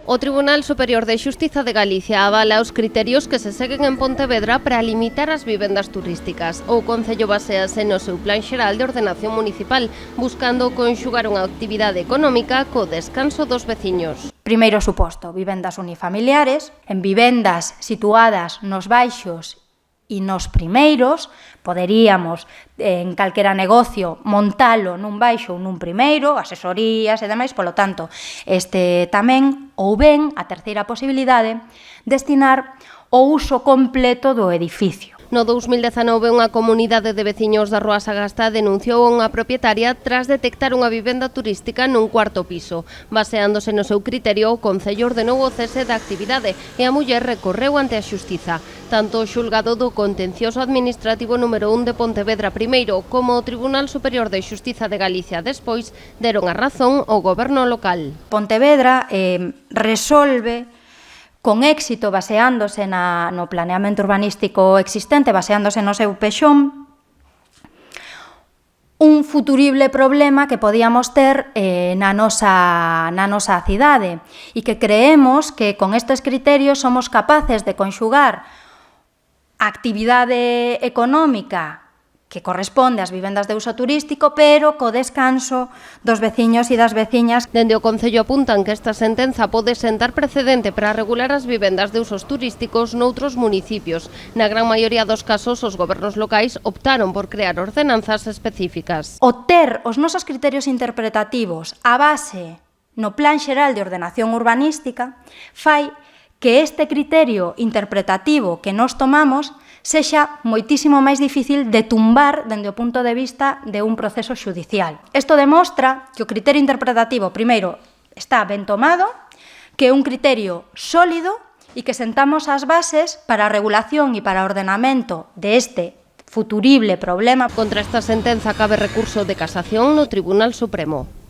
O Tribunal Superior de Xustiza de Galicia avala os criterios que se seguen en Pontevedra para limitar as vivendas turísticas. O Concello basease no seu Plan Xeral de Ordenación Municipal, buscando conxugar unha actividade económica co descanso dos veciños. Primeiro suposto, vivendas unifamiliares. En vivendas situadas nos baixos e nos primeiros, poderíamos, en calquera negocio, montalo nun baixo ou nun primeiro, asesorías e demais, polo tanto, tamén, ou ben, a terceira posibilidade, destinar o uso completo do edificio. No 2019, unha comunidade de veciños da Rúa Sagasta denunciou a unha propietaria tras detectar unha vivenda turística nun cuarto piso. Baseándose no seu criterio, o Concello ordenou o cese da actividade e a muller recorreu ante a Xustiza. Tanto o xulgado do Contencioso Administrativo número 1 de Pontevedra primeiro como o Tribunal Superior de Xustiza de Galicia despois deron a razón ao goberno local. Pontevedra resolve con éxito, baseándose no planeamento urbanístico existente, baseándose no seu pexón, un futurible problema que podíamos ter na nosa cidade e que creemos que con estes criterios somos capaces de conxugar a actividade económica que corresponde ás vivendas de uso turístico, pero co descanso dos veciños e das veciñas. Dende o Concello apuntan que esta sentenza pode sentar precedente para regular as vivendas de usos turísticos noutros municipios. Na gran maioría dos casos, os gobernos locais optaron por crear ordenanzas específicas. O ter os nosos criterios interpretativos a base no Plan Xeral de Ordenación Urbanística fai que este criterio interpretativo que nós tomamos sexa moitísimo máis difícil de tumbar dende o punto de vista de un proceso xudicial. Isto demostra que o criterio interpretativo, primeiro, está ben tomado, que é un criterio sólido e que sentamos as bases para a regulación e para o ordenamento deste futurible problema. Contra esta sentenza cabe recurso de casación no Tribunal Supremo.